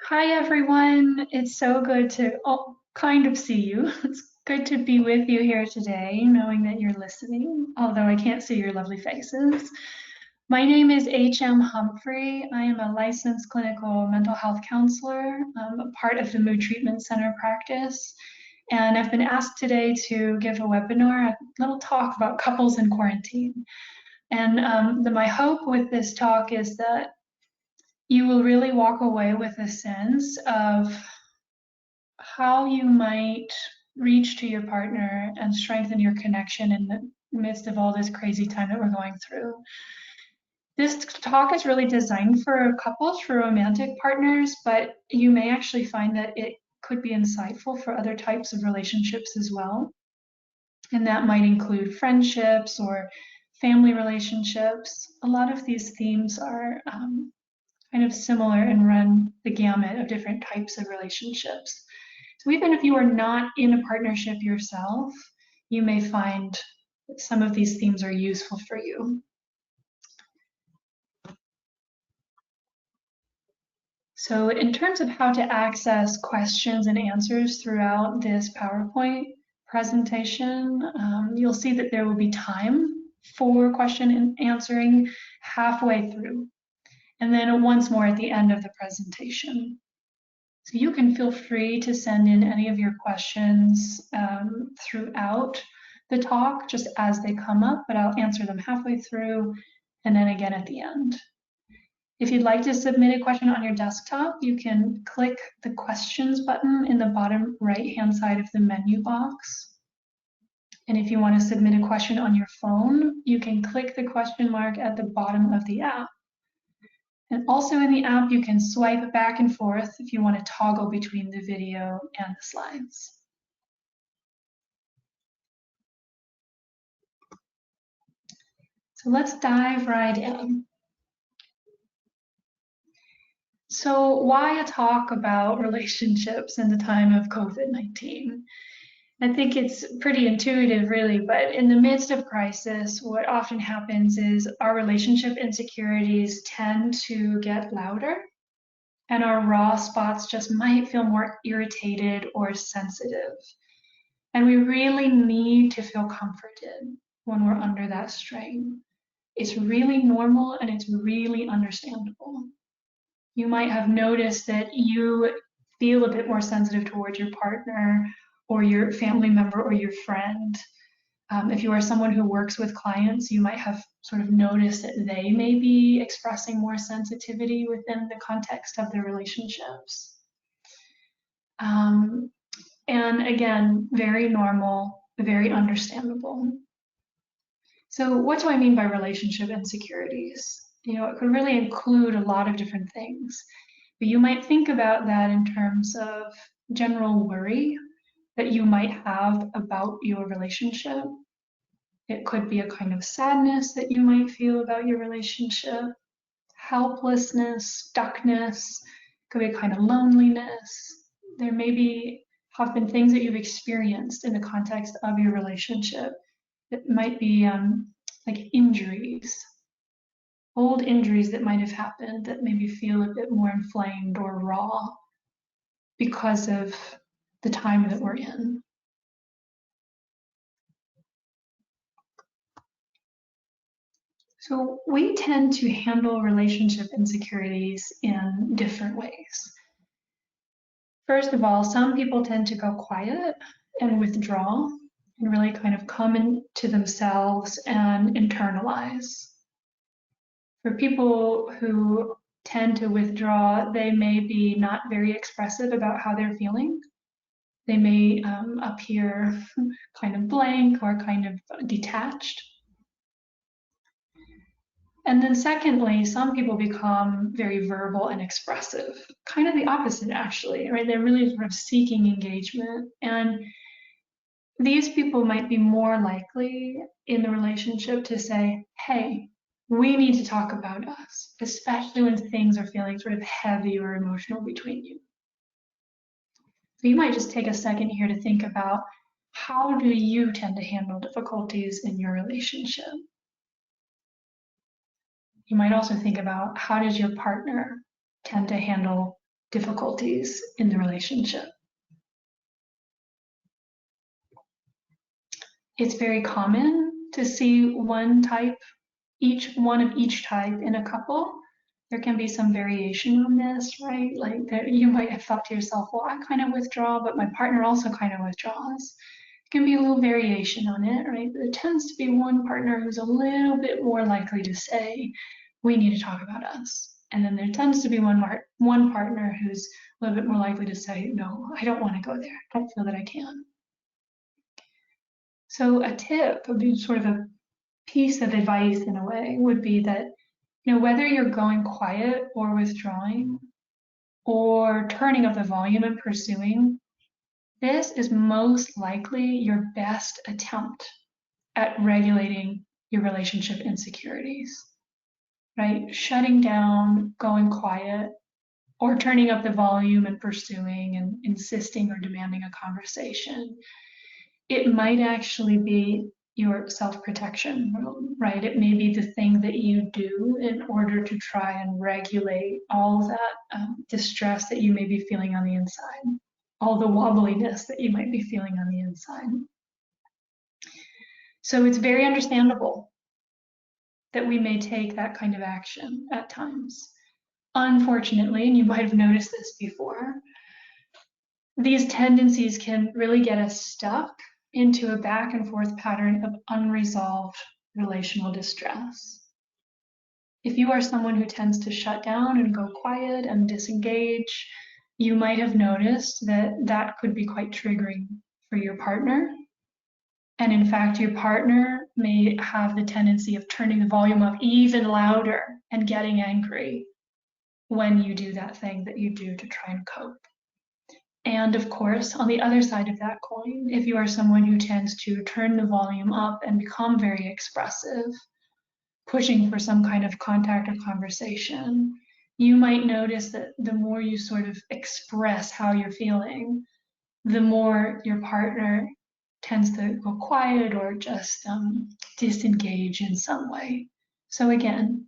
Hi, everyone. It's so good to kind of see you. It's good to be with you here today, knowing that you're listening, although I can't see your lovely faces. My name is H.M. Humphrey. I am a licensed clinical mental health counselor, a part of the Mood Treatment Center practice. And I've been asked today to give a webinar, a little talk about couples in quarantine. And my hope with this talk is that you will really walk away with a sense of how you might reach to your partner and strengthen your connection in the midst of all this crazy time that we're going through. This talk is really designed for couples, for romantic partners, but you may actually find that it could be insightful for other types of relationships as well. And that might include friendships or family relationships. A lot of these themes are kind of similar and run the gamut of different types of relationships. So even if you are not in a partnership yourself, you may find that some of these themes are useful for you. So in terms of how to access questions and answers throughout this PowerPoint presentation, you'll see that there will be time for question and answering halfway through, and then once more at the end of the presentation. So you can feel free to send in any of your questions throughout the talk, just as they come up, but I'll answer them halfway through and then again at the end. If you'd like to submit a question on your desktop, you can click the questions button in the bottom right-hand side of the menu box. And if you want to submit a question on your phone, you can click the question mark at the bottom of the app. And also in the app, you can swipe back and forth if you want to toggle between the video and the slides. So let's dive right in. So why a talk about relationships in the time of COVID-19? I think it's pretty intuitive, really, but in the midst of crisis, what often happens is our relationship insecurities tend to get louder, and our raw spots just might feel more irritated or sensitive. And we really need to feel comforted when we're under that strain. It's really normal and it's really understandable. You might have noticed that you feel a bit more sensitive towards your partner or your family member or your friend. If you are someone who works with clients, you might have sort of noticed that they may be expressing more sensitivity within the context of their relationships. And again, very normal, very understandable. So what do I mean by relationship insecurities? It could really include a lot of different things. But you might think about that in terms of general worry that you might have about your relationship. It could be a kind of sadness that you might feel about your relationship, helplessness, stuckness, could be a kind of loneliness. There may have been things that you've experienced in the context of your relationship that might be like injuries, old injuries that might have happened that maybe feel a bit more inflamed or raw because of the time that we're in. So we tend to handle relationship insecurities in different ways. First of all, some people tend to go quiet and withdraw and really kind of come into themselves and internalize. For people who tend to withdraw, they may be not very expressive about how they're feeling. They may appear kind of blank or kind of detached. And then secondly, some people become very verbal and expressive, kind of the opposite actually, right? They're really sort of seeking engagement. And these people might be more likely in the relationship to say, hey, we need to talk about us, especially when things are feeling sort of heavy or emotional between you. So you might just take a second here to think about, how do you tend to handle difficulties in your relationship? You might also think about, how does your partner tend to handle difficulties in the relationship. It's very common to see one of each type in a couple. There can be some variation on this, right? Like that you might have thought to yourself, well, I kind of withdraw, but my partner also kind of withdraws. It can be a little variation on it, right? But there tends to be one partner who's a little bit more likely to say, we need to talk about us. And then there tends to be one partner who's a little bit more likely to say, no, I don't want to go there. I don't feel that I can. So a tip would be sort of a piece of advice in a way would be that, whether you're going quiet or withdrawing or turning up the volume and pursuing, this is most likely your best attempt at regulating your relationship insecurities, right? Shutting down, going quiet, or turning up the volume and pursuing and insisting or demanding a conversation. It might actually be your self-protection, right? It may be the thing that you do in order to try and regulate all that distress that you may be feeling on the inside, all the wobbliness that you might be feeling on the inside. So it's very understandable that we may take that kind of action at times. Unfortunately, and you might have noticed this before, these tendencies can really get us stuck into a back and forth pattern of unresolved relational distress. If you are someone who tends to shut down and go quiet and disengage, you might have noticed that that could be quite triggering for your partner. And in fact, your partner may have the tendency of turning the volume up even louder and getting angry when you do that thing that you do to try and cope. And of course, on the other side of that coin, if you are someone who tends to turn the volume up and become very expressive, pushing for some kind of contact or conversation, you might notice that the more you sort of express how you're feeling, the more your partner tends to go quiet or just disengage in some way. So again,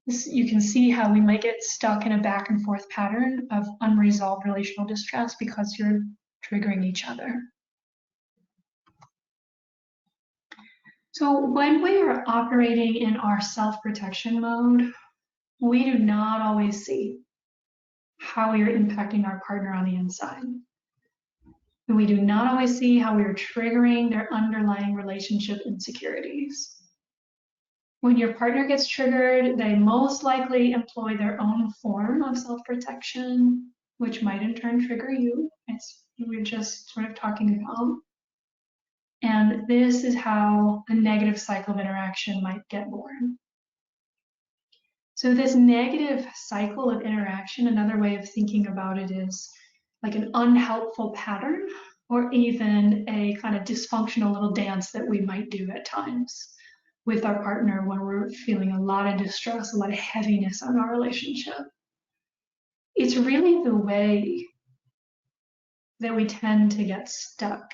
you can see how we might get stuck in a back and forth pattern of unresolved relational distress because you're triggering each other. So when we are operating in our self-protection mode, we do not always see how we are impacting our partner on the inside. And we do not always see how we are triggering their underlying relationship insecurities. When your partner gets triggered, they most likely employ their own form of self-protection, which might in turn trigger you, as we were just sort of talking about. And this is how a negative cycle of interaction might get born. So this negative cycle of interaction, another way of thinking about it is like an unhelpful pattern, or even a kind of dysfunctional little dance that we might do at times with our partner when we're feeling a lot of distress, a lot of heaviness on our relationship. It's really the way that we tend to get stuck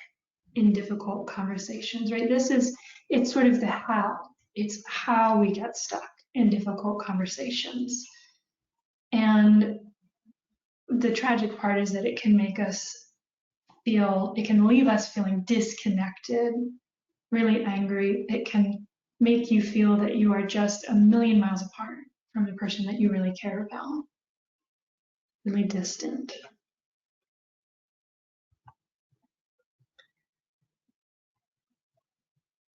in difficult conversations, right? It's sort of the how. It's how we get stuck in difficult conversations. And the tragic part is that it can leave us feeling disconnected, really angry. It can make you feel that you are just a million miles apart from the person that you really care about, really distant.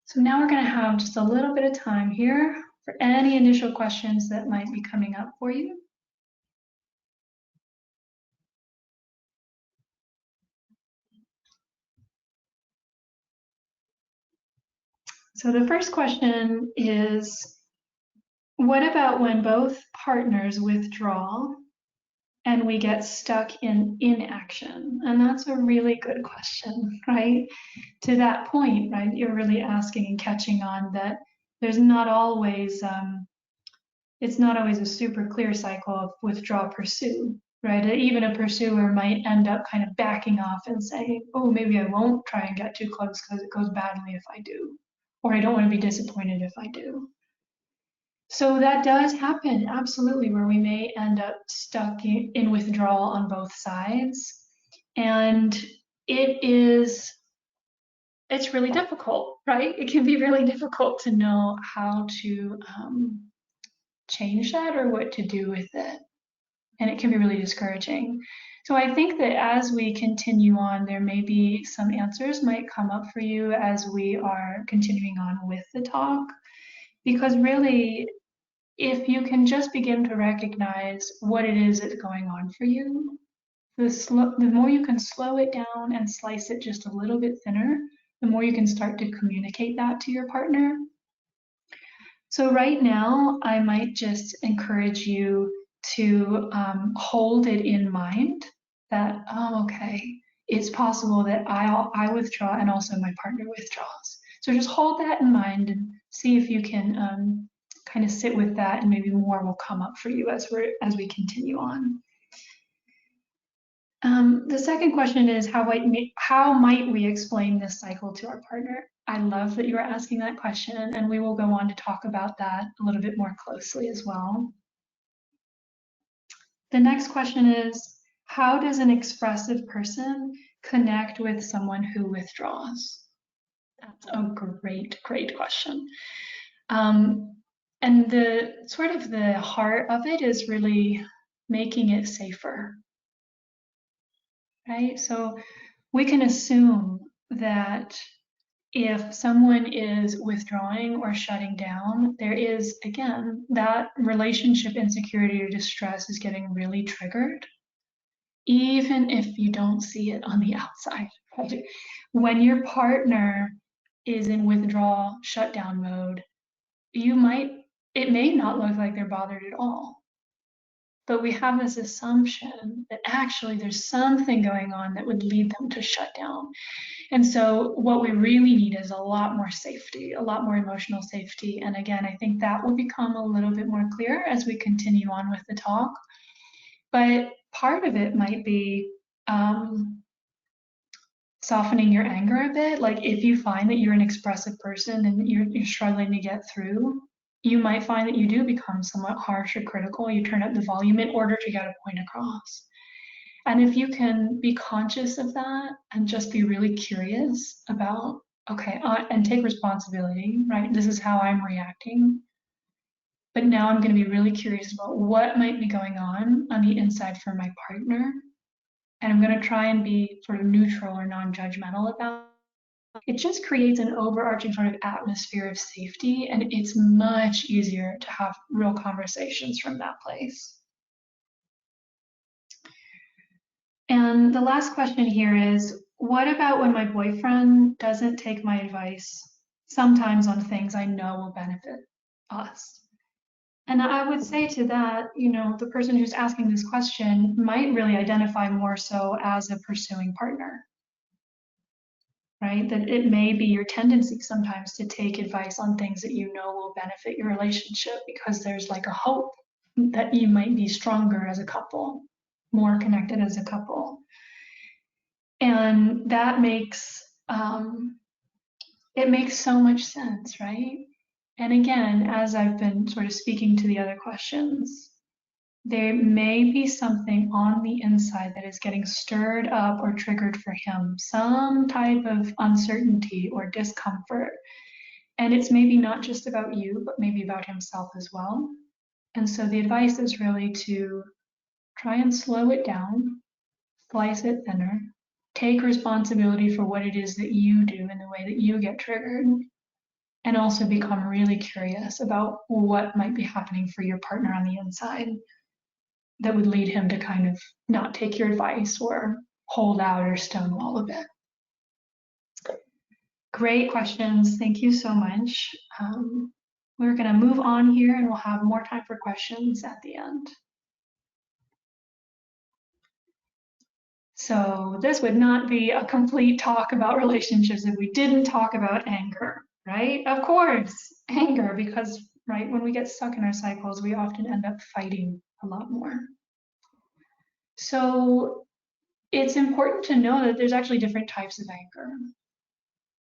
So now we're going to have just a little bit of time here for any initial questions that might be coming up for you. So the first question is, what about when both partners withdraw and we get stuck in inaction? And that's a really good question, right? To that point, right, you're really asking and catching on that there's not always, it's not always a super clear cycle of withdraw, pursue, right? Even a pursuer might end up kind of backing off and saying, oh, maybe I won't try and get too close because it goes badly if I do, or I don't want to be disappointed if I do. So that does happen, absolutely, where we may end up stuck in withdrawal on both sides. And it is, it's really difficult, right? It can be really difficult to know how to change that or what to do with it. And it can be really discouraging. So I think that as we continue on, there may be some answers might come up for you as we are continuing on with the talk. Because really, if you can just begin to recognize what it is that's going on for you, the more you can slow it down and slice it just a little bit thinner, the more you can start to communicate that to your partner. So right now, I might just encourage you to hold it in mind that, oh, okay, it's possible that I withdraw and also my partner withdraws. So just hold that in mind and see if you can kind of sit with that, and maybe more will come up for you as we continue on. The second question is how might we explain this cycle to our partner? I love that you are asking that question, and we will go on to talk about that a little bit more closely as well. The next question is, how does an expressive person connect with someone who withdraws? That's a great, great question. And the sort of the heart of it is really making it safer, right? So we can assume that if someone is withdrawing or shutting down, there is, again, that relationship insecurity or distress is getting really triggered, even if you don't see it on the outside. Right? When your partner is in withdrawal, shutdown mode, it may not look like they're bothered at all. But we have this assumption that actually there's something going on that would lead them to shut down. And so what we really need is a lot more safety, a lot more emotional safety. And again, I think that will become a little bit more clear as we continue on with the talk. But part of it might be softening your anger a bit. Like if you find that you're an expressive person and you're struggling to get through, you might find that you do become somewhat harsh or critical. You turn up the volume in order to get a point across. And if you can be conscious of that and just be really curious about, okay, and take responsibility, right? This is how I'm reacting. But now I'm going to be really curious about what might be going on the inside for my partner. And I'm going to try and be sort of neutral or non judgmental about it. It just creates an overarching sort of atmosphere of safety. And it's much easier to have real conversations from that place. And the last question here is, what about when my boyfriend doesn't take my advice sometimes on things I know will benefit us? And I would say to that, the person who's asking this question might really identify more so as a pursuing partner, right? That it may be your tendency sometimes to take advice on things that you know will benefit your relationship because there's like a hope that you might be stronger as a couple, more connected as a couple. And that makes it makes so much sense, right? And again, as I've been sort of speaking to the other questions, there may be something on the inside that is getting stirred up or triggered for him, some type of uncertainty or discomfort. And it's maybe not just about you, but maybe about himself as well. And so the advice is really to try and slow it down, slice it thinner, take responsibility for what it is that you do and the way that you get triggered, and also become really curious about what might be happening for your partner on the inside that would lead him to kind of not take your advice or hold out or stonewall a bit. Great questions. Thank you so much. We're going to move on here and we'll have more time for questions at the end. So this would not be a complete talk about relationships if we didn't talk about anger, right? Of course, anger, because right when we get stuck in our cycles, we often end up fighting a lot more. So it's important to know that there's actually different types of anger.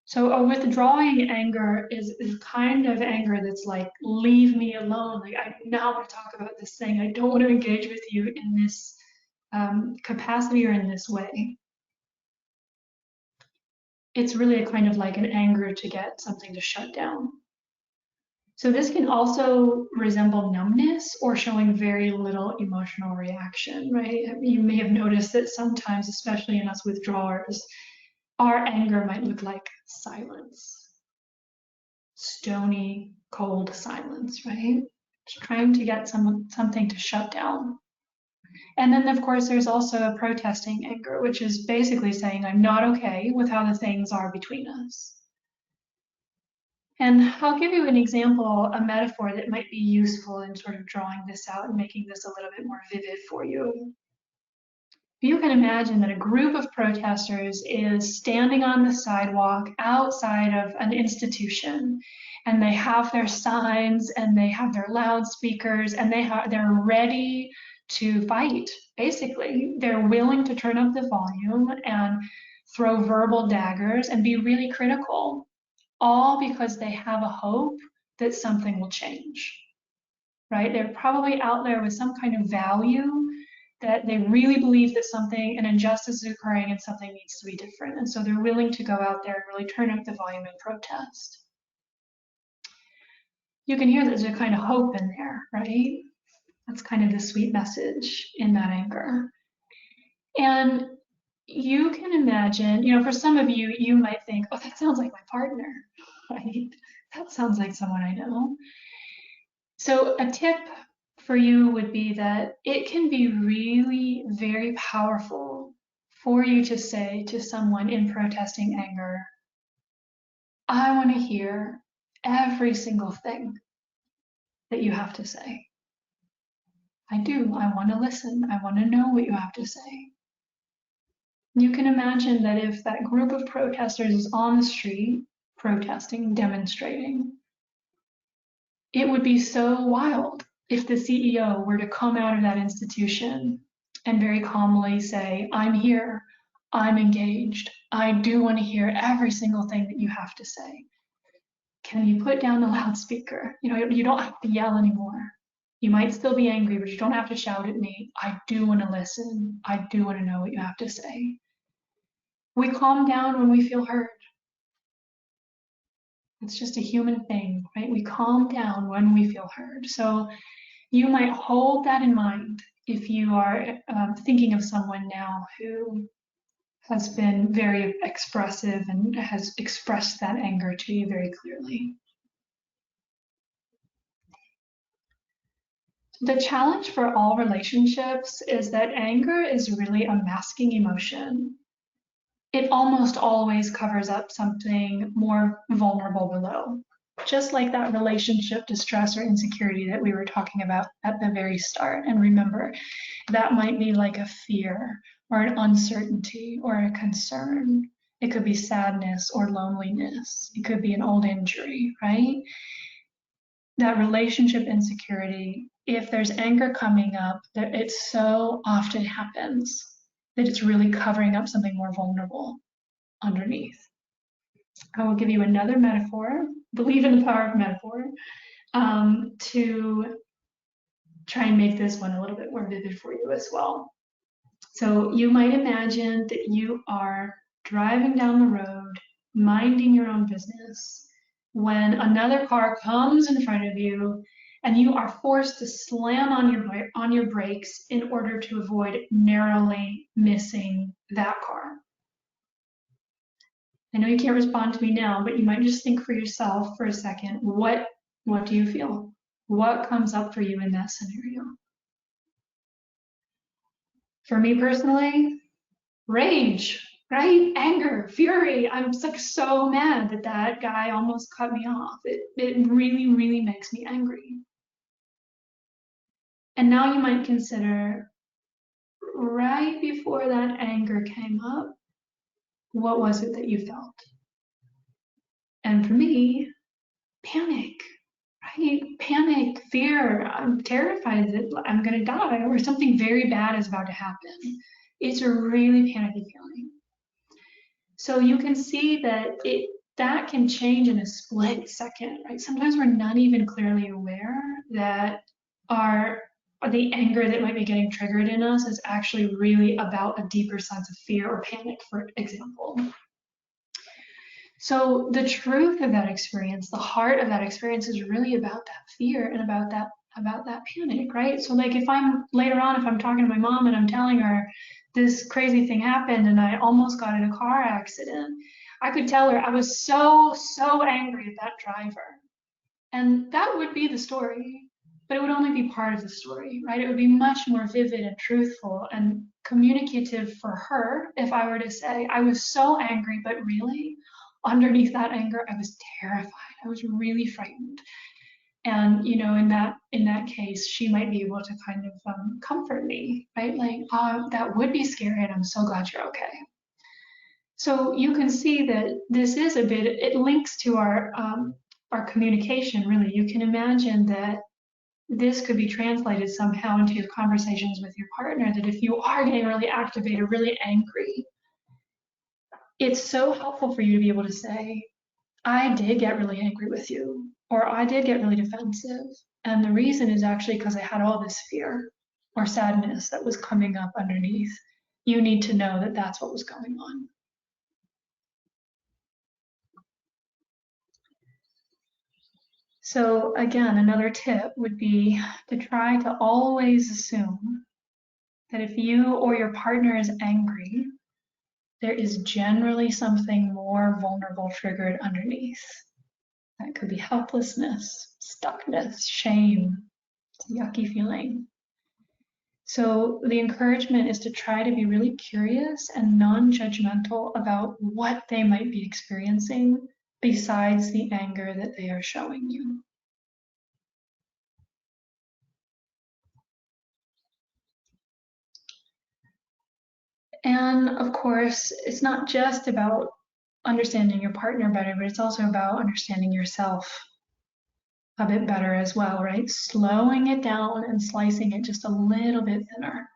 So a withdrawing anger is kind of anger that's like, leave me alone. Like, I now want to talk about this thing. I don't want to engage with you in this capacity or in this way. It's really a kind of like an anger to get something to shut down. So this can also resemble numbness or showing very little emotional reaction, right? You may have noticed that sometimes, especially in us withdrawers, our anger might look like silence, stony, cold silence, right? Just trying to get something to shut down. And then, of course, there's also a protesting anger, which is basically saying, I'm not okay with how the things are between us. And I'll give you an example, a metaphor that might be useful in sort of drawing this out and making this a little bit more vivid for you. You can imagine that a group of protesters is standing on the sidewalk outside of an institution, and they have their signs and they have their loudspeakers, and they're ready to fight. Basically, they're willing to turn up the volume and throw verbal daggers and be really critical, all because they have a hope that something will change, right? They're probably out there with some kind of value that they really believe that something, an injustice is occurring and something needs to be different. And so they're willing to go out there and really turn up the volume and protest. You can hear that there's a kind of hope in there, right? That's kind of the sweet message in that anger. And you can imagine, for some of you, you might think, oh, that sounds like my partner, right? That sounds like someone I know. So a tip for you would be that it can be really very powerful for you to say to someone in protesting anger, I want to hear every single thing that you have to say. I do. I want to listen. I want to know what you have to say. You can imagine that if that group of protesters is on the street protesting, demonstrating, it would be so wild if the CEO were to come out of that institution and very calmly say, I'm here, I'm engaged, I do want to hear every single thing that you have to say. Can you put down the loudspeaker? You don't have to yell anymore. You might still be angry, but you don't have to shout at me. I do want to listen. I do want to know what you have to say. We calm down when we feel heard. It's just a human thing, right? We calm down when we feel heard. So you might hold that in mind if you are thinking of someone now who has been very expressive and has expressed that anger to you very clearly. The challenge for all relationships is that anger is really a masking emotion. It almost always covers up something more vulnerable below, just like that relationship distress or insecurity that we were talking about at the very start. And remember, that might be like a fear or an uncertainty or a concern. It could be sadness or loneliness. It could be an old injury, right? That relationship insecurity, if there's anger coming up, that it so often happens that it's really covering up something more vulnerable underneath. I will give you another metaphor, believe in the power of metaphor, to try and make this one a little bit more vivid for you as well. So you might imagine that you are driving down the road, minding your own business, when another car comes in front of you and you are forced to slam on your brakes in order to avoid narrowly missing that car. I know you can't respond to me now, but you might just think for yourself for a second, what do you feel? What comes up for you in that scenario? For me personally, rage, right? Anger, fury. I'm like so mad that that guy almost cut me off. It really, really makes me angry. And now you might consider, right before that anger came up, what was it that you felt? And for me, panic, right? Panic, fear. I'm terrified that I'm going to die or something very bad is about to happen. It's a really panicky feeling. So you can see that that can change in a split second, right? Sometimes we're not even clearly aware that our the anger that might be getting triggered in us is actually really about a deeper sense of fear or panic, for example. So the truth of that experience, the heart of that experience is really about that fear and about that panic, right? So like if I'm later on, if I'm talking to my mom and I'm telling her this crazy thing happened and I almost got in a car accident, I could tell her I was so angry at that driver. And that would be the story, but it would only be part of the story, right? It would be much more vivid and truthful and communicative for her if I were to say, I was so angry, but really, underneath that anger, I was terrified. I was really frightened. And in that case, she might be able to kind of comfort me, right? Like, oh, that would be scary, and I'm so glad you're okay. So you can see that this is a bit. It links to our communication. Really, you can imagine that this could be translated somehow into your conversations with your partner. That if you are getting really activated, really angry, it's so helpful for you to be able to say, I did get really angry with you, or I did get really defensive. And the reason is actually because I had all this fear or sadness that was coming up underneath. You need to know that that's what was going on. So again, another tip would be to try to always assume that if you or your partner is angry, there is generally something more vulnerable triggered underneath. That could be helplessness, stuckness, shame, it's a yucky feeling. So the encouragement is to try to be really curious and non-judgmental about what they might be experiencing besides the anger that they are showing you. And of course, it's not just about understanding your partner better, but it's also about understanding yourself a bit better as well, right? Slowing it down and slicing it just a little bit thinner.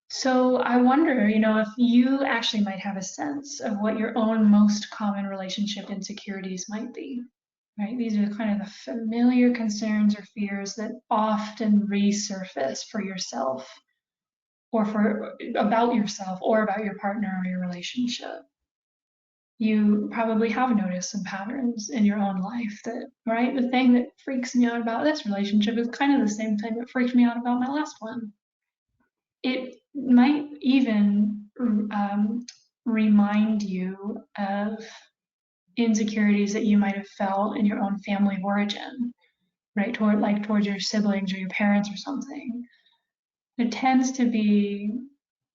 So I wonder, if you actually might have a sense of what your own most common relationship insecurities might be, right? These are kind of the familiar concerns or fears that often resurface for yourself or about yourself or about your partner or your relationship. You probably have noticed some patterns in your own life that, right? The thing that freaks me out about this relationship is kind of the same thing that freaked me out about my last one. It might even remind you of insecurities that you might have felt in your own family of origin, right? Towards your siblings or your parents or something. It tends to be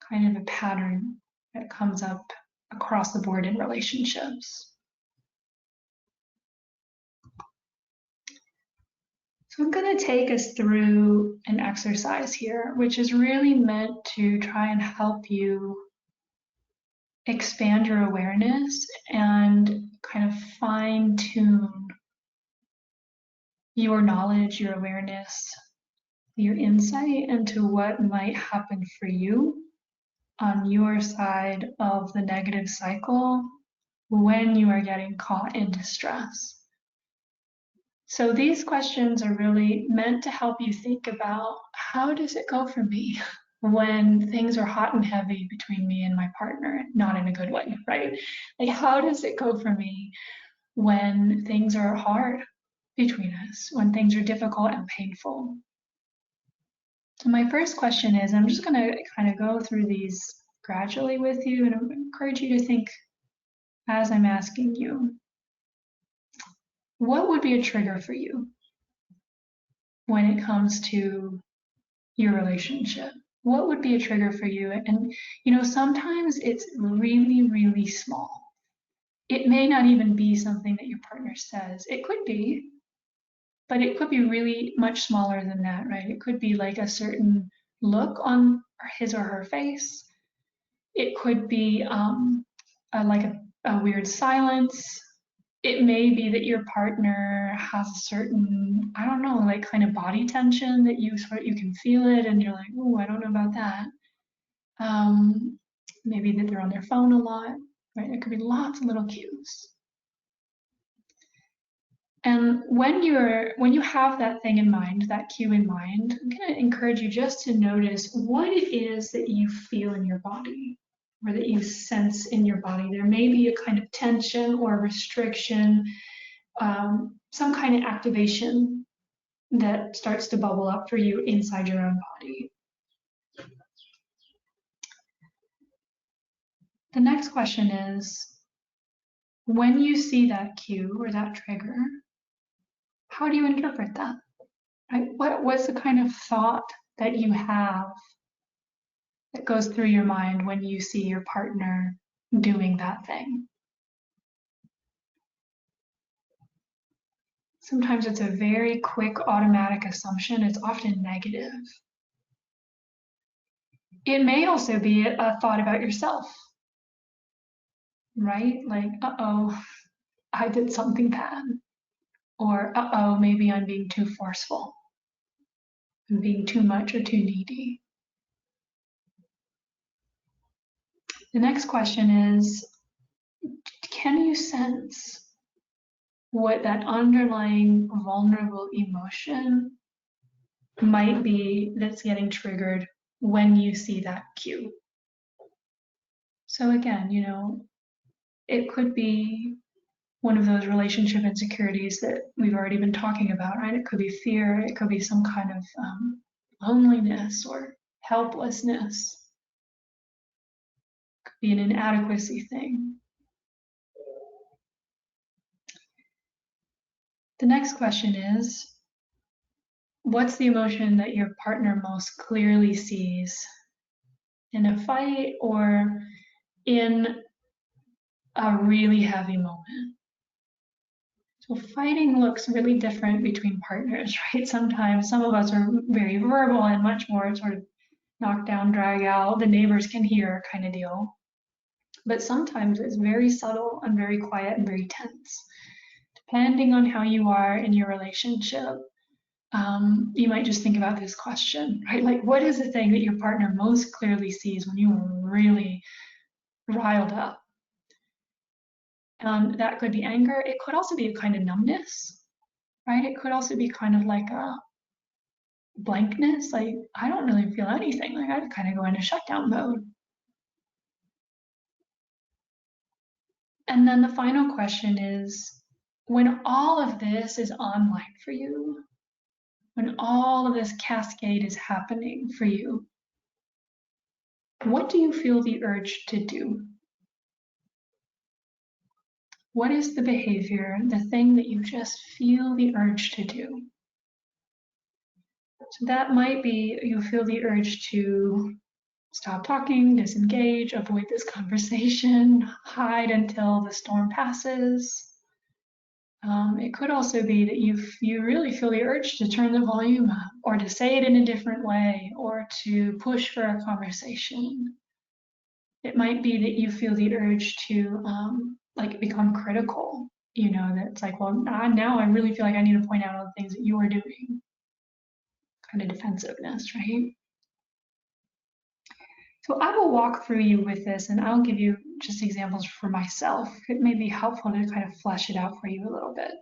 kind of a pattern that comes up across the board in relationships. So I'm going to take us through an exercise here, which is really meant to try and help you expand your awareness and kind of fine tune your knowledge, your awareness, your insight into what might happen for you on your side of the negative cycle when you are getting caught in distress. So these questions are really meant to help you think about, how does it go for me when things are hot and heavy between me and my partner, not in a good way, right? Like, how does it go for me when things are hard between us, when things are difficult and painful? So my first question is, I'm just going to kind of go through these gradually with you, and I encourage you to think as I'm asking you, what would be a trigger for you when it comes to your relationship? What would be a trigger for you? And, sometimes it's really, really small. It may not even be something that your partner says. It could be, but it could be really much smaller than that, right? It could be like a certain look on his or her face. It could be like a weird silence. It may be that your partner has a certain, I don't know, like kind of body tension that you can feel it and you're like, oh, I don't know about that. Maybe that they're on their phone a lot, right? There could be lots of little cues. And when you have that thing in mind, that cue in mind, I'm going to encourage you just to notice what it is that you feel in your body or that you sense in your body. There may be a kind of tension or restriction, some kind of activation that starts to bubble up for you inside your own body. The next question is, when you see that cue or that trigger, how do you interpret that? Right? What's the kind of thought that you have that goes through your mind when you see your partner doing that thing? Sometimes it's a very quick automatic assumption. It's often negative. It may also be a thought about yourself, right? Like, uh-oh, I did something bad. Or, uh-oh, maybe I'm being too forceful. I'm being too much or too needy. The next question is, can you sense what that underlying vulnerable emotion might be that's getting triggered when you see that cue? So again, it could be one of those relationship insecurities that we've already been talking about, right? It could be fear, it could be some kind of loneliness or helplessness, it could be an inadequacy thing. The next question is, what's the emotion that your partner most clearly sees in a fight or in a really heavy moment? So fighting looks really different between partners, right? Sometimes some of us are very verbal and much more sort of knock down, drag out, the neighbors can hear kind of deal. But sometimes it's very subtle and very quiet and very tense. Depending on how you are in your relationship, you might just think about this question, right? Like, what is the thing that your partner most clearly sees when you are really riled up? That could be anger. It could also be a kind of numbness, right? It could also be kind of like a blankness, like, I don't really feel anything. Like, I kind of go into shutdown mode. And then the final question is, when all of this is online for you, when all of this cascade is happening for you, what do you feel the urge to do? What is the behavior, the thing that you just feel the urge to do? So that might be you feel the urge to stop talking, disengage, avoid this conversation, hide until the storm passes. It could also be that you really feel the urge to turn the volume up or to say it in a different way or to push for a conversation. It might be that you feel the urge to like become critical, that's like, well, now I really feel like I need to point out all the things that you are doing. Kind of defensiveness, right? So I will walk through you with this and I'll give you just examples for myself. It may be helpful to kind of flesh it out for you a little bit.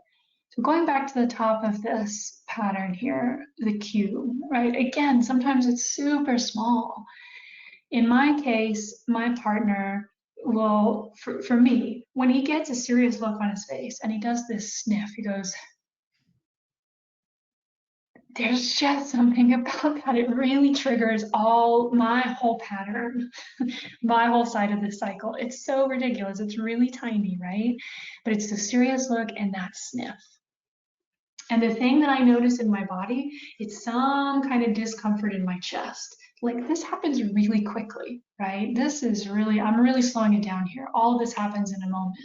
So going back to the top of this pattern here, the cue, right? Again, sometimes it's super small. In my case, my partner will, for me, when he gets a serious look on his face and he does this sniff, he goes, there's just something about that. It really triggers my whole pattern, my whole side of the cycle. It's so ridiculous. It's really tiny, right? But it's the serious look and that sniff. And the thing that I notice in my body, it's some kind of discomfort in my chest. Like this happens really quickly, right? I'm really slowing it down here. All of this happens in a moment.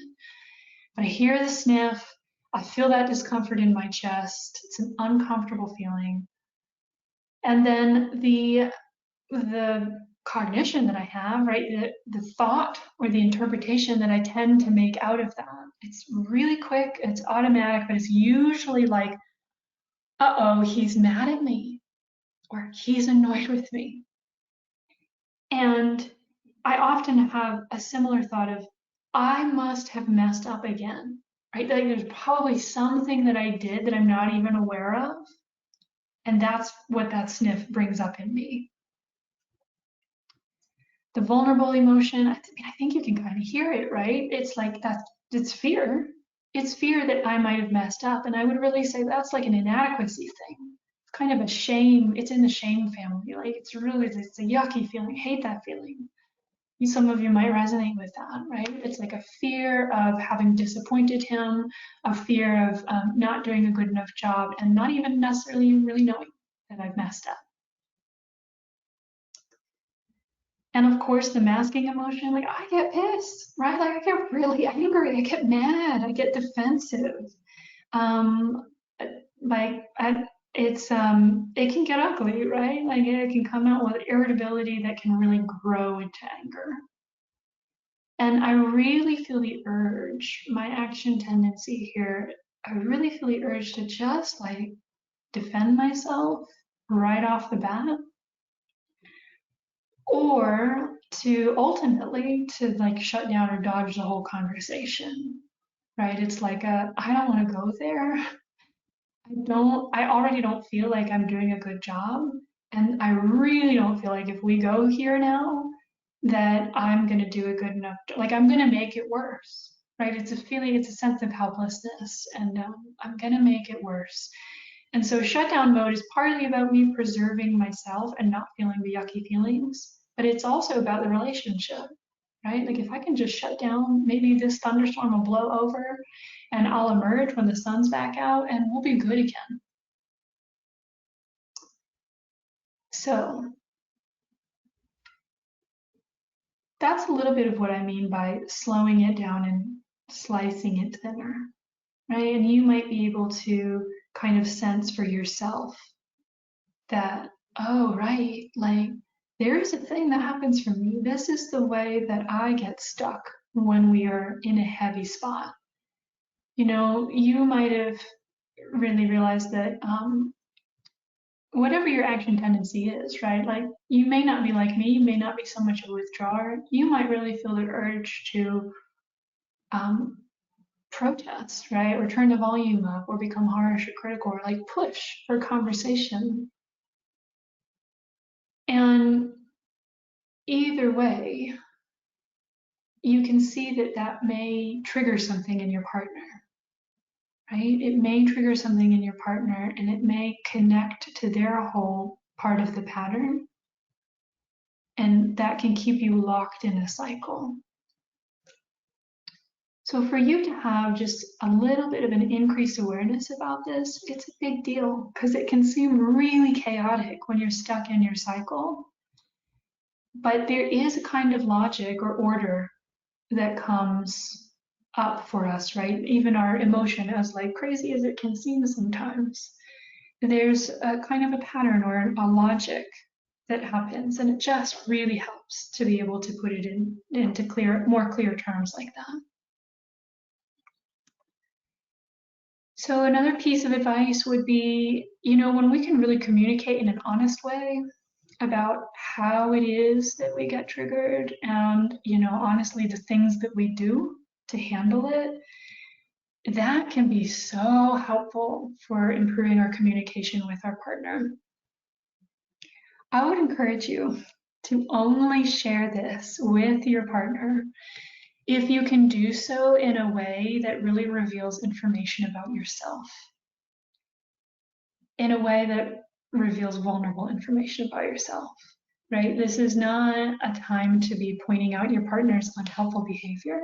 But I hear the sniff, I feel that discomfort in my chest. It's an uncomfortable feeling. And then the cognition that I have, right, the thought or the interpretation that I tend to make out of that, it's really quick, it's automatic, but it's usually like, uh-oh, he's mad at me, or he's annoyed with me. And I often have a similar thought of, I must have messed up again, right? Like there's probably something that I did that I'm not even aware of. And that's what that sniff brings up in me. The vulnerable emotion, I mean, I think you can kind of hear it, right? It's like it's fear. It's fear that I might have messed up. And I would really say that's like an inadequacy thing. It's kind of a shame. It's in the shame family. Like it's a yucky feeling. I hate that feeling. Some of you might resonate with that, right? It's like a fear of having disappointed him, a fear of not doing a good enough job, and not even necessarily really knowing that I've messed up. And of course, the masking emotion, like I get pissed, right? Like I get really angry, I get mad, I get defensive. Um, like it can get ugly, right? Like it can come out with irritability that can really grow into anger. And I really feel the urge, my action tendency here, I really feel the urge to just like defend myself right off the bat, or to ultimately to like shut down or dodge the whole conversation, right? It's like I don't want to go there. I already don't feel like I'm doing a good job. And I really don't feel like if we go here now, that I'm going to do a good enough, like I'm going to make it worse, right? It's a feeling, it's a sense of helplessness, and I'm going to make it worse. And so shutdown mode is partly about me preserving myself and not feeling the yucky feelings, but it's also about the relationship, right? Like if I can just shut down, maybe this thunderstorm will blow over and I'll emerge when the sun's back out and we'll be good again. So that's a little bit of what I mean by slowing it down and slicing it thinner, right? And you might be able to kind of sense for yourself that, oh, right, like there is a thing that happens for me. This is the way that I get stuck when we are in a heavy spot. You know, you might have really realized that whatever your action tendency is, right? Like you may not be like me, you may not be so much of a withdrawer. You might really feel the urge to um, protest, right? Or turn the volume up, or become harsh or critical, or like push for conversation. And either way, you can see that that may trigger something in your partner, right? It may trigger something in your partner and it may connect to their whole part of the pattern. And that can keep you locked in a cycle. So for you to have just a little bit of an increased awareness about this, it's a big deal because it can seem really chaotic when you're stuck in your cycle. But there is a kind of logic or order that comes up for us, right? Even our emotion, as like crazy as it can seem sometimes, there's a kind of a pattern or a logic that happens, and it just really helps to be able to put it into more clear terms like that. So another piece of advice would be, you know, when we can really communicate in an honest way about how it is that we get triggered and, you know, honestly, the things that we do to handle it, that can be so helpful for improving our communication with our partner. I would encourage you to only share this with your partner if you can do so in a way that really reveals information about yourself, in a way that reveals vulnerable information about yourself, right? This is not a time to be pointing out your partner's unhelpful behavior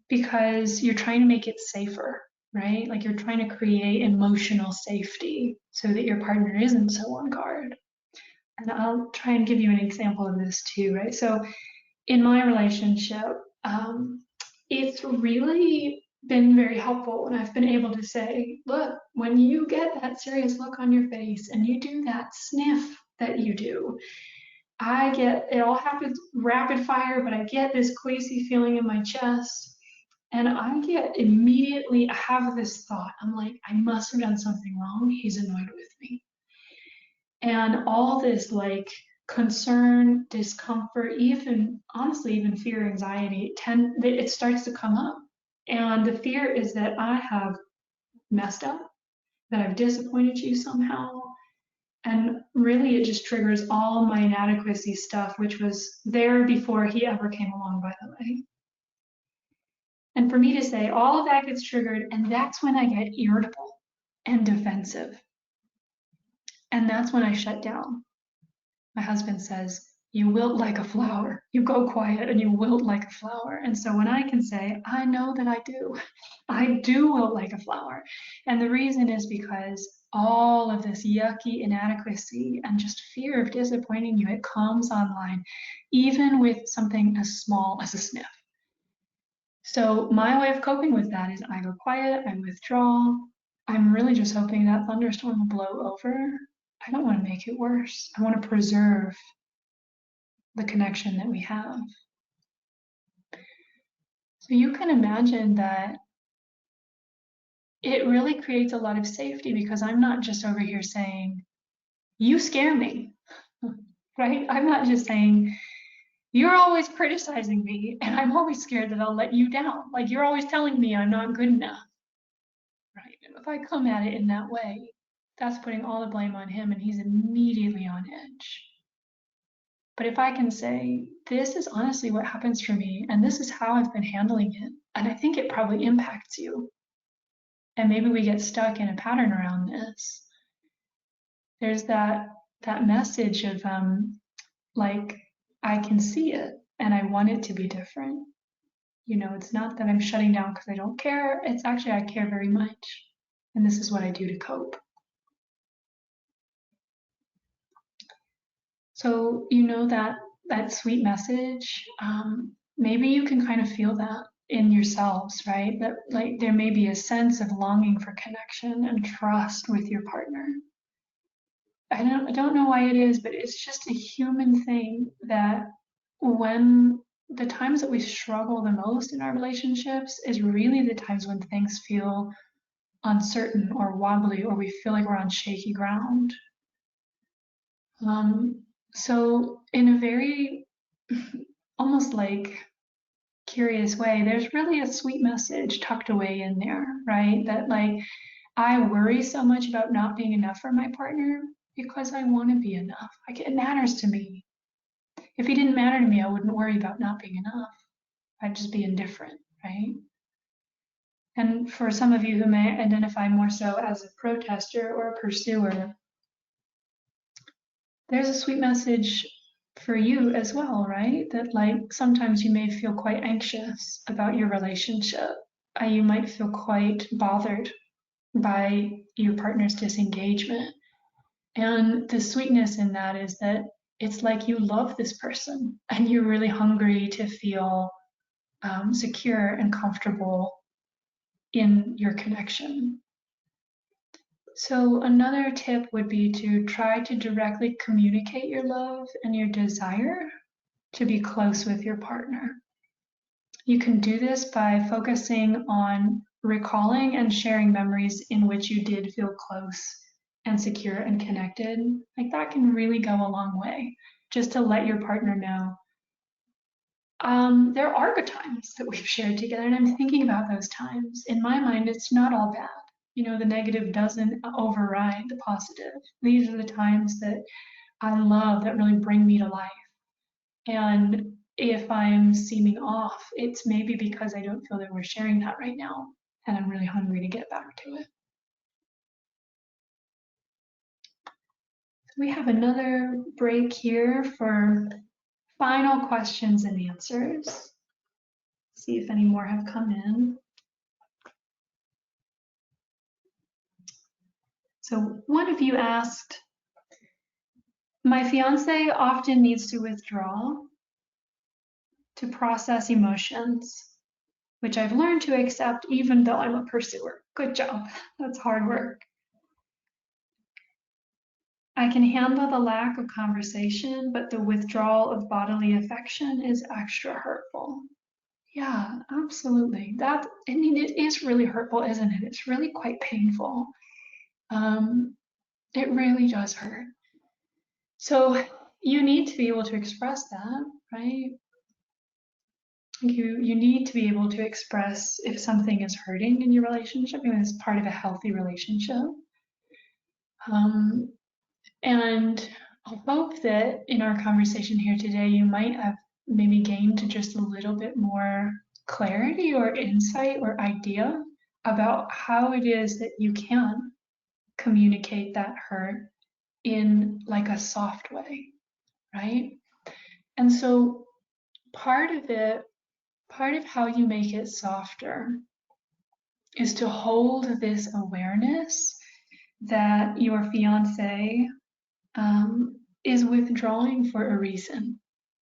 because you're trying to make it safer, right? Like you're trying to create emotional safety so that your partner isn't so on guard. And I'll try and give you an example of this too, right? So in my relationship, it's really been very helpful when I've been able to say, look, when you get that serious look on your face and you do that sniff that you do, I get, it all happens rapid fire, but I get this queasy feeling in my chest. And I get immediately, I have this thought. I'm like, I must have done something wrong. He's annoyed with me. And all this like concern, discomfort, even honestly, even fear, anxiety, it starts to come up. And the fear is that I have messed up, that I've disappointed you somehow. And really, it just triggers all my inadequacy stuff, which was there before he ever came along, by the way. And for me to say all of that gets triggered, and that's when I get irritable and defensive. And that's when I shut down. My husband says, "You wilt like a flower. You go quiet and you wilt like a flower." And so when I can say, I know that I do, I do wilt like a flower. And the reason is because all of this yucky inadequacy and just fear of disappointing you, it comes online, even with something as small as a sniff. So my way of coping with that is I go quiet, I withdraw. I'm really just hoping that thunderstorm will blow over. I don't want to make it worse. I want to preserve the connection that we have. So you can imagine that it really creates a lot of safety because I'm not just over here saying, you scare me, right? I'm not just saying, you're always criticizing me and I'm always scared that I'll let you down. Like you're always telling me I'm not good enough, right? And if I come at it in that way, that's putting all the blame on him and he's immediately on edge. But if I can say, this is honestly what happens for me, and this is how I've been handling it, and I think it probably impacts you, and maybe we get stuck in a pattern around this. There's that message of like, I can see it, and I want it to be different. You know, it's not that I'm shutting down because I don't care. It's actually I care very much, and this is what I do to cope. So you know that sweet message. Maybe you can kind of feel that in yourselves, right? That like there may be a sense of longing for connection and trust with your partner. I don't know why it is, but it's just a human thing that when the times that we struggle the most in our relationships is really the times when things feel uncertain or wobbly or we feel like we're on shaky ground. Um, so in a very almost like curious way, there's really a sweet message tucked away in there, right? That like I worry so much about not being enough for my partner because I want to be enough. Like it matters to me. If he didn't matter to me, I wouldn't worry about not being enough. I'd just be indifferent, right? And for some of you who may identify more so as a protester or a pursuer, there's a sweet message for you as well, right? That like sometimes you may feel quite anxious about your relationship. You might feel quite bothered by your partner's disengagement. And the sweetness in that is that it's like you love this person and you're really hungry to feel secure and comfortable in your connection. So another tip would be to try to directly communicate your love and your desire to be close with your partner. You can do this by focusing on recalling and sharing memories in which you did feel close and secure and connected. Like that can really go a long way, just to let your partner know. There are good times that we've shared together, and I'm thinking about those times. In my mind, it's not all bad. You know, the negative doesn't override the positive. These are the times that I love that really bring me to life. And if I'm seeming off, it's maybe because I don't feel that we're sharing that right now. And I'm really hungry to get back to it. We have another break here for final questions and answers. See if any more have come in. So one of you asked, my fiance often needs to withdraw to process emotions, which I've learned to accept even though I'm a pursuer. Good job. That's hard work. I can handle the lack of conversation, but the withdrawal of bodily affection is extra hurtful. Yeah, absolutely. That, I mean, it is really hurtful, isn't it? It's really quite painful. It really does hurt. So you need to be able to express that, right? You need to be able to express if something is hurting in your relationship, and it's part of a healthy relationship. Um, and I hope that in our conversation here today, you might have maybe gained just a little bit more clarity or insight or idea about how it is that you can communicate that hurt in like a soft way, right? And so part of it, part of how you make it softer is to hold this awareness that your fiance is withdrawing for a reason,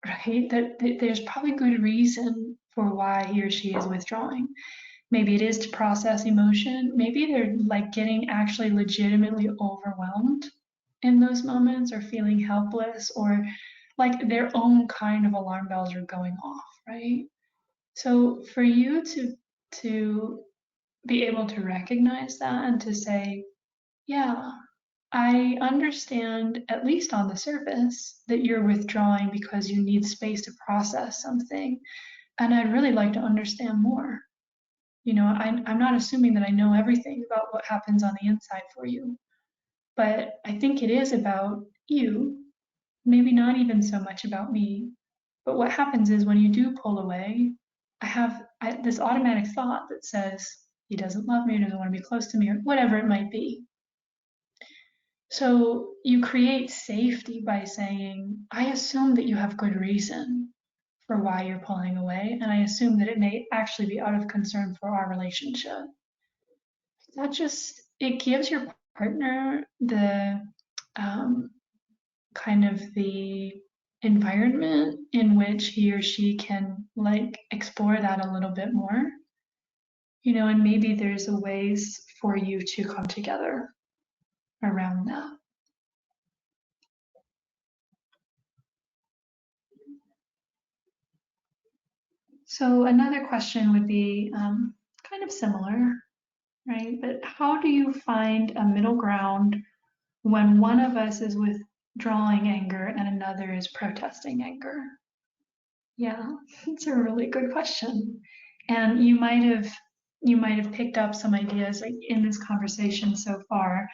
right? That there's probably good reason for why he or she is withdrawing. Maybe it is to process emotion. Maybe they're like getting actually legitimately overwhelmed in those moments or feeling helpless or like their own kind of alarm bells are going off, right? So for you to be able to recognize that and to say, yeah, I understand, at least on the surface, that you're withdrawing because you need space to process something. And I'd really like to understand more. I'm not assuming that I know everything about what happens on the inside for you, but I think it is about you, maybe not even so much about me. But what happens is when you do pull away, I have this automatic thought that says, he doesn't love me, he doesn't want to be close to me, or whatever it might be. So you create safety by saying, I assume that you have good reason for why you're pulling away, and I assume that it may actually be out of concern for our relationship. That just, it gives your partner the um, kind of the environment in which he or she can like explore that a little bit more, and maybe there's a ways for you to come together around that. So another question would be kind of similar, right? But how do you find a middle ground when one of us is withdrawing anger and another is protesting anger? Yeah, it's a really good question. And you might have picked up some ideas like in this conversation so far,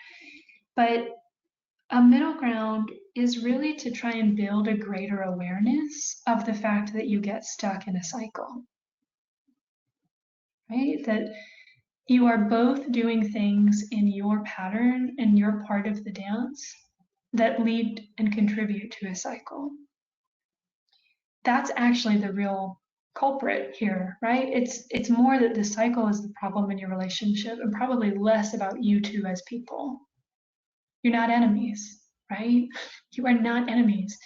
but a middle ground is really to try and build a greater awareness of the fact that you get stuck in a cycle, right? That you are both doing things in your pattern and your part of the dance that lead and contribute to a cycle. That's actually the real culprit here, right? It's more that the cycle is the problem in your relationship and probably less about you two as people. You're not enemies, right? You are not enemies.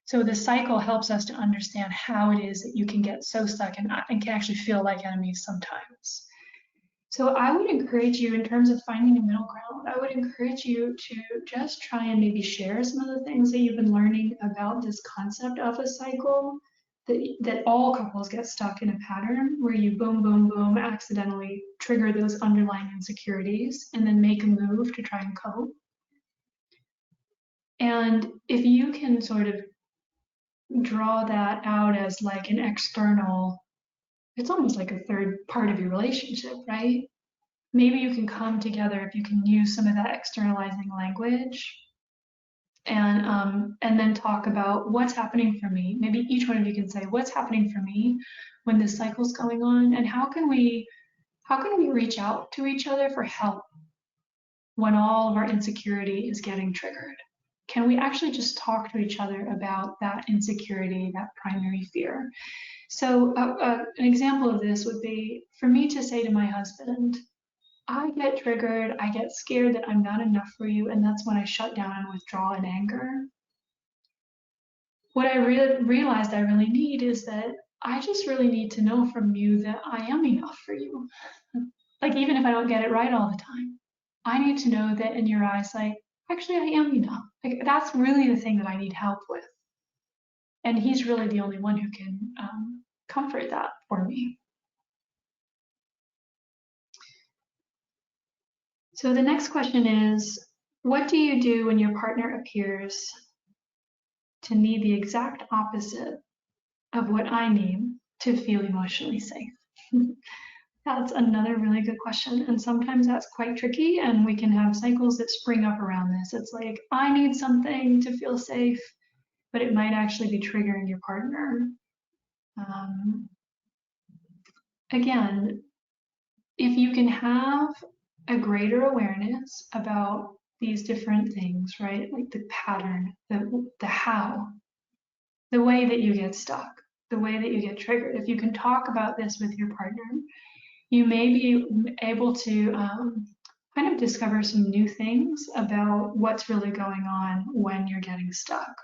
So the cycle helps us to understand how it is that you can get so stuck and can actually feel like enemies sometimes. So I would encourage you, in terms of finding a middle ground, I would encourage you to just try and maybe share some of the things that you've been learning about this concept of a cycle, that all couples get stuck in a pattern where you boom, boom, boom, accidentally trigger those underlying insecurities and then make a move to try and cope. And if you can sort of draw that out as like an external, it's almost like a third part of your relationship, right? Maybe you can come together if you can use some of that externalizing language and then talk about what's happening for me. Maybe each one of you can say what's happening for me when this cycle's going on, and how can we reach out to each other for help when all of our insecurity is getting triggered? Can we actually just talk to each other about that insecurity, that primary fear? So an example of this would be for me to say to my husband, I get triggered, I get scared that I'm not enough for you, and that's when I shut down and withdraw in anger. What I realized I really need is that I just really need to know from you that I am enough for you. Like, even if I don't get it right all the time, I need to know that in your eyes, like, actually, I am enough. Like, that's really the thing that I need help with. And he's really the only one who can comfort that for me. So the next question is, what do you do when your partner appears to need the exact opposite of what I need to feel emotionally safe? That's another really good question. And sometimes that's quite tricky, and we can have cycles that spring up around this. It's like, I need something to feel safe, but it might actually be triggering your partner. Again, if you can have a greater awareness about these different things, right? Like the pattern, the how, the way that you get stuck, the way that you get triggered. If you can talk about this with your partner, you may be able to kind of discover some new things about what's really going on when you're getting stuck.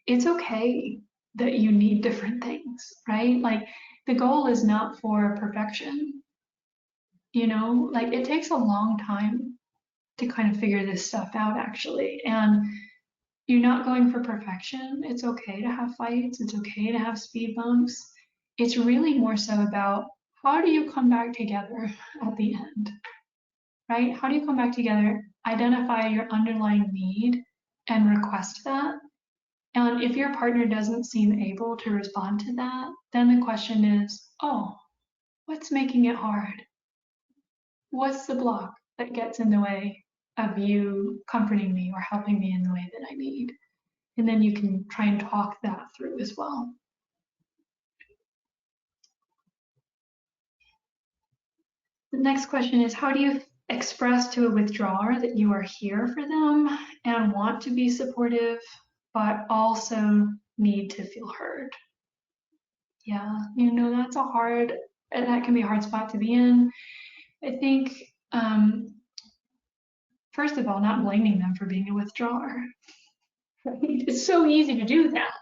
It's okay that you need different things, right? Like the goal is not for perfection. Like it takes a long time to kind of figure this stuff out, actually. And you're not going for perfection. It's okay to have fights, it's okay to have speed bumps. It's really more so about how do you come back together at the end, right? How do you come back together, identify your underlying need, and request that? And if your partner doesn't seem able to respond to that, then the question is, oh, what's making it hard? What's the block that gets in the way of you comforting me or helping me in the way that I need? And then you can try and talk that through as well. The next question is, how do you express to a withdrawer that you are here for them and want to be supportive, but also need to feel heard? Yeah, that's that can be a hard spot to be in. I think, first of all, not blaming them for being a withdrawer. Right? It's so easy to do that.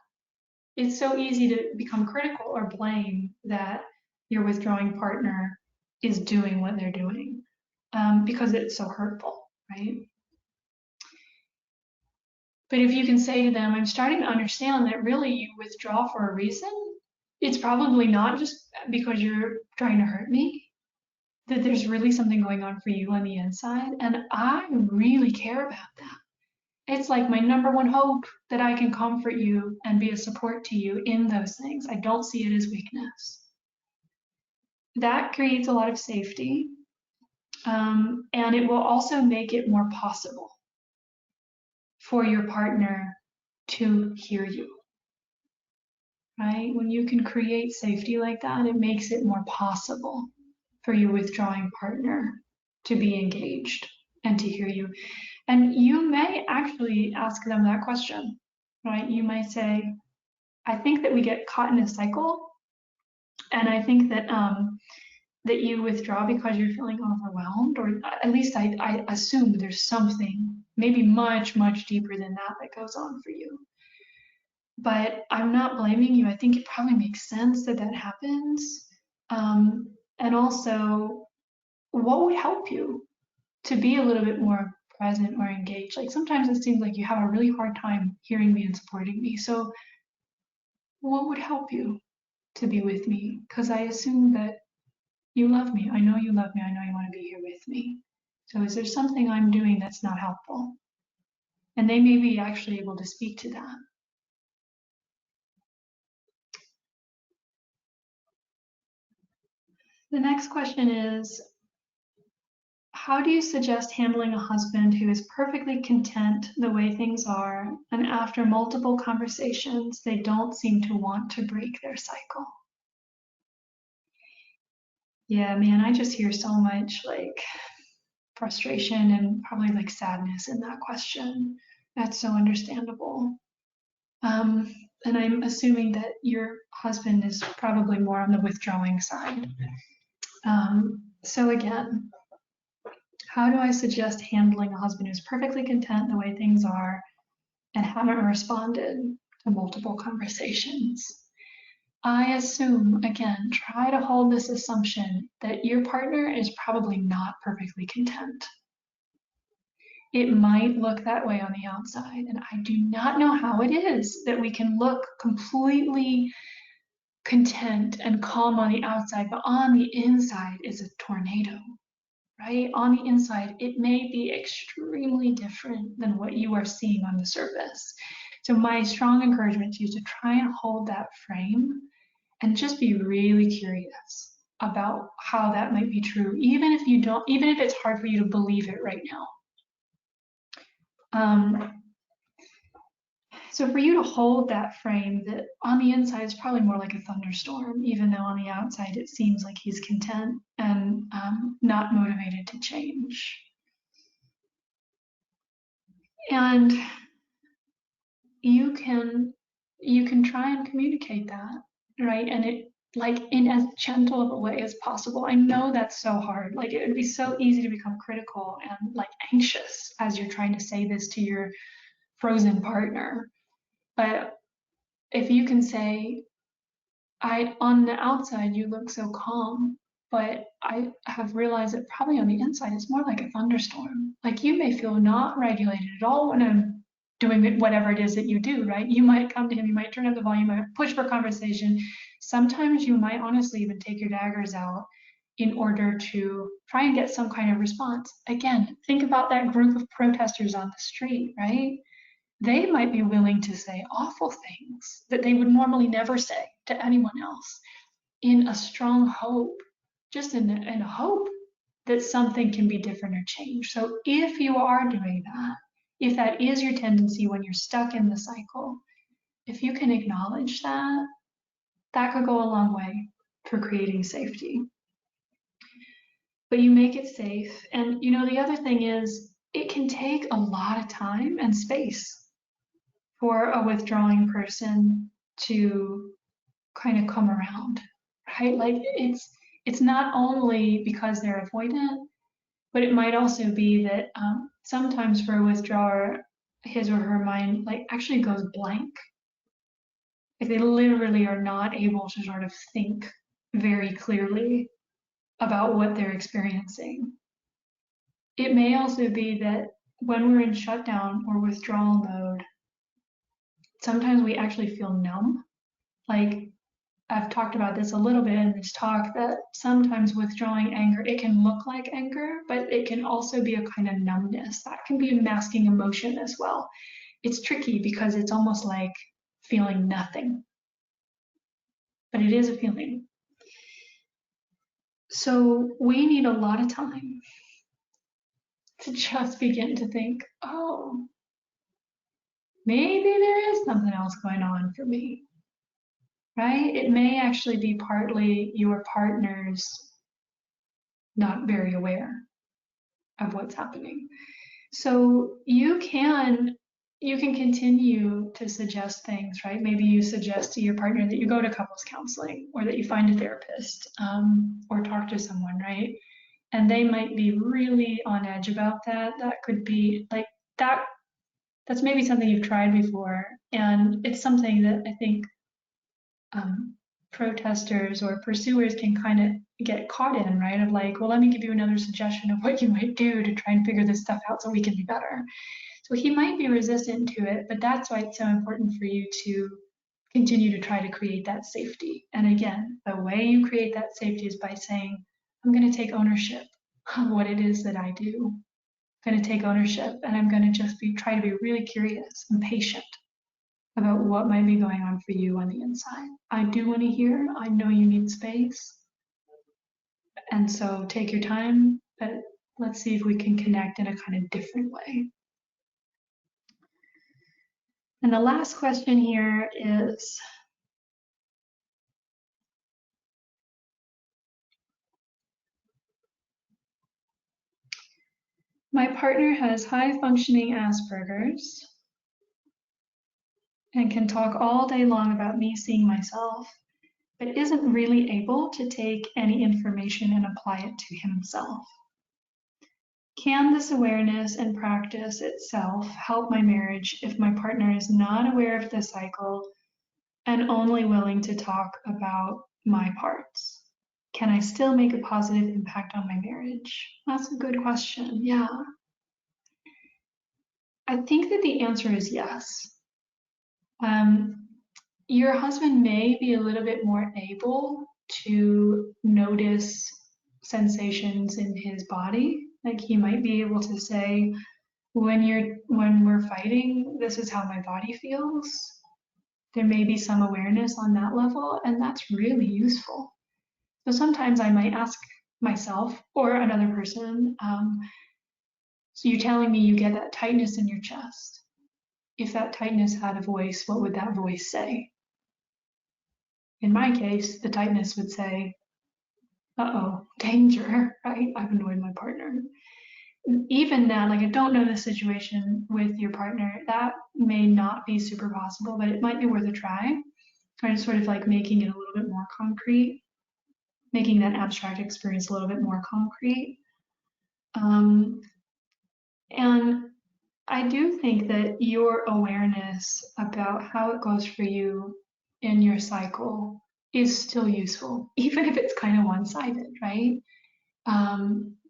It's so easy to become critical or blame that your withdrawing partner is doing what they're doing because it's so hurtful, right? But if you can say to them, I'm starting to understand that really you withdraw for a reason, it's probably not just because you're trying to hurt me, that there's really something going on for you on the inside. And I really care about that. It's like my number one hope that I can comfort you and be a support to you in those things. I don't see it as weakness. That creates a lot of safety. And it will also make it more possible for your partner to hear you, right? When you can create safety like that, it makes it more possible for your withdrawing partner to be engaged and to hear you. And you may actually ask them that question, right? You might say, I think that we get caught in a cycle, and I think that that you withdraw because you're feeling overwhelmed, or at least I assume there's something maybe much, much deeper than that goes on for you. But I'm not blaming you. I think it probably makes sense that that happens. And also, what would help you to be a little bit more present or engaged? Like sometimes it seems like you have a really hard time hearing me and supporting me. So what would help you to be with me? Because I assume that you love me. I know you love me. I know you want to be here with me. So is there something I'm doing that's not helpful? And they may be actually able to speak to that. The next question is, how do you suggest handling a husband who is perfectly content the way things are, and after multiple conversations, they don't seem to want to break their cycle? Yeah, man, I just hear so much like frustration and probably like sadness in that question. That's so understandable. And I'm assuming that your husband is probably more on the withdrawing side. So again, how do I suggest handling a husband who's perfectly content the way things are and haven't responded to multiple conversations? I assume, again, try to hold this assumption that your partner is probably not perfectly content. It might look that way on the outside, and I do not know how it is that we can look completely content and calm on the outside, but on the inside is a tornado, right? On the inside, it may be extremely different than what you are seeing on the surface. So my strong encouragement to you is to try and hold that frame and just be really curious about how that might be true, even if you don't, even if it's hard for you to believe it right now. So for you to hold that frame that on the inside is probably more like a thunderstorm, even though on the outside it seems like he's content and not motivated to change. And you can try and communicate that, right? And it, like, in as gentle of a way as possible. I know that's so hard. Like, it would be so easy to become critical and like anxious as you're trying to say this to your frozen partner. But if you can say, on the outside, you look so calm, but I have realized that probably on the inside, it's more like a thunderstorm. Like, you may feel not regulated at all when I'm doing whatever it is that you do, right? You might come to him, you might turn up the volume, you might push for conversation. Sometimes you might honestly even take your daggers out in order to try and get some kind of response. Again, think about that group of protesters on the street, right? They might be willing to say awful things that they would normally never say to anyone else in a strong hope, just in a hope that something can be different or change. So if you are doing that, if that is your tendency when you're stuck in the cycle, if you can acknowledge that, that could go a long way for creating safety. But you make it safe. And you know, the other thing is it can take a lot of time and space for a withdrawing person to kind of come around, right? Like, it's not only because they're avoidant, but it might also be that sometimes for a withdrawer, his or her mind like actually goes blank. Like, they literally are not able to sort of think very clearly about what they're experiencing. It may also be that when we're in shutdown or withdrawal mode, sometimes we actually feel numb. Like, I've talked about this a little bit in this talk, that sometimes withdrawing anger, it can look like anger, but it can also be a kind of numbness. That can be a masking emotion as well. It's tricky because it's almost like feeling nothing, but it is a feeling. So we need a lot of time to just begin to think, oh, maybe there is something else going on for me, right? It may actually be partly your partner's not very aware of what's happening. So you can continue to suggest things, right? Maybe you suggest to your partner that you go to couples counseling, or that you find a therapist, or talk to someone, right? And they might be really on edge about that. That could be like that. That's maybe something you've tried before, and it's something that I think protesters or pursuers can kind of get caught in, right? Of like, well, let me give you another suggestion of what you might do to try and figure this stuff out so we can be better. So he might be resistant to it, but that's why it's so important for you to continue to try to create that safety. And again, the way you create that safety is by saying, I'm going to take ownership of what it is that I do. I'm going to take ownership, and I'm going to just try to be really curious and patient about what might be going on for you on the inside. I do want to hear, I know you need space. And so take your time, but let's see if we can connect in a kind of different way. And the last question here is, my partner has high functioning Aspergers and can talk all day long about me seeing myself, but isn't really able to take any information and apply it to himself. Can this awareness and practice itself help my marriage if my partner is not aware of the cycle and only willing to talk about my parts? Can I still make a positive impact on my marriage? That's a good question. Yeah. I think that the answer is yes. Your husband may be a little bit more able to notice sensations in his body. Like, he might be able to say, when you're when we're fighting, this is how my body feels. There may be some awareness on that level, and that's really useful. So sometimes I might ask myself or another person, so you're telling me you get that tightness in your chest. If that tightness had a voice, what would that voice say? In my case, the tightness would say, uh-oh, danger, right? I've annoyed my partner. Even then, like I don't know the situation with your partner, that may not be super possible, but it might be worth a try. Trying to sort of like making it a little bit more concrete, making that abstract experience a little bit more concrete. And I do think that your awareness about how it goes for you in your cycle is still useful, even if it's kind of one-sided, right?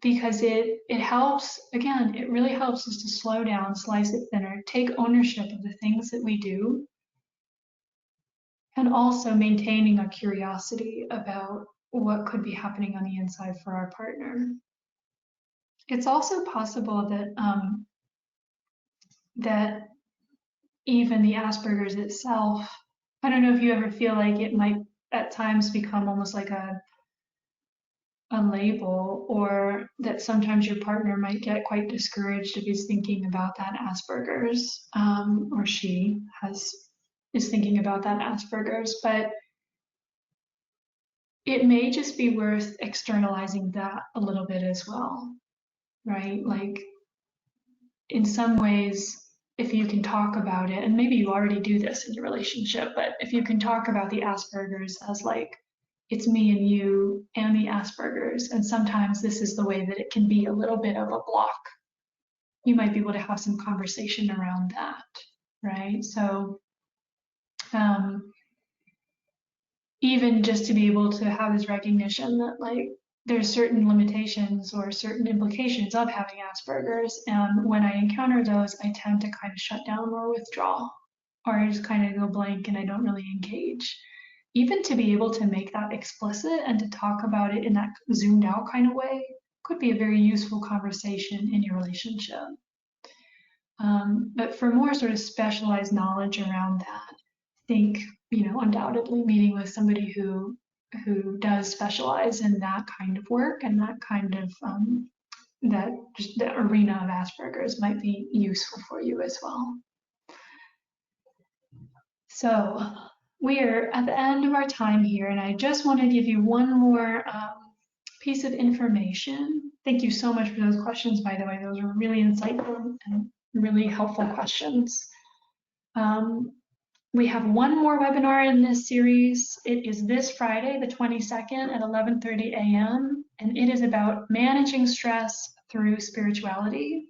Because it helps, again, it really helps us to slow down, slice it thinner, take ownership of the things that we do, and also maintaining a curiosity about what could be happening on the inside for our partner. It's also possible that that even the Asperger's itself, I don't know if you ever feel like it might at times become almost like a label, or that sometimes your partner might get quite discouraged if he's thinking about that Asperger's, or she is thinking about that Asperger's, but it may just be worth externalizing that a little bit as well, right? Like in some ways, if you can talk about it, and maybe you already do this in your relationship, but if you can talk about the Asperger's as like, it's me and you and the Asperger's, and sometimes this is the way that it can be a little bit of a block, you might be able to have some conversation around that, right? So even just to be able to have this recognition that like there's certain limitations or certain implications of having Asperger's, and when I encounter those, I tend to kind of shut down or withdraw, or I just kind of go blank and I don't really engage. Even to be able to make that explicit and to talk about it in that zoomed out kind of way could be a very useful conversation in your relationship. But for more sort of specialized knowledge around that, I think, undoubtedly meeting with somebody who does specialize in that kind of work and that kind of that just the arena of Asperger's might be useful for you as well. So we're at the end of our time here, and I just want to give you one more piece of information. Thank you so much for those questions, by the way. Those were really insightful and really helpful questions. We have one more webinar in this series. It is this Friday, the 22nd at 11:30 a.m., and it is about managing stress through spirituality.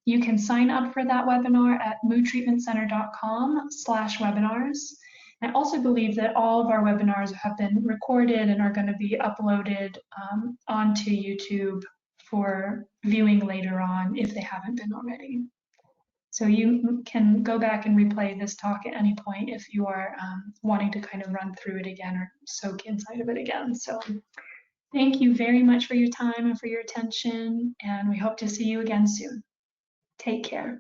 You can sign up for that webinar at moodtreatmentcenter.com/webinars. I also believe that all of our webinars have been recorded and are going to be uploaded onto YouTube for viewing later on if they haven't been already. So you can go back and replay this talk at any point if you are wanting to kind of run through it again or soak inside of it again. So thank you very much for your time and for your attention, and we hope to see you again soon. Take care.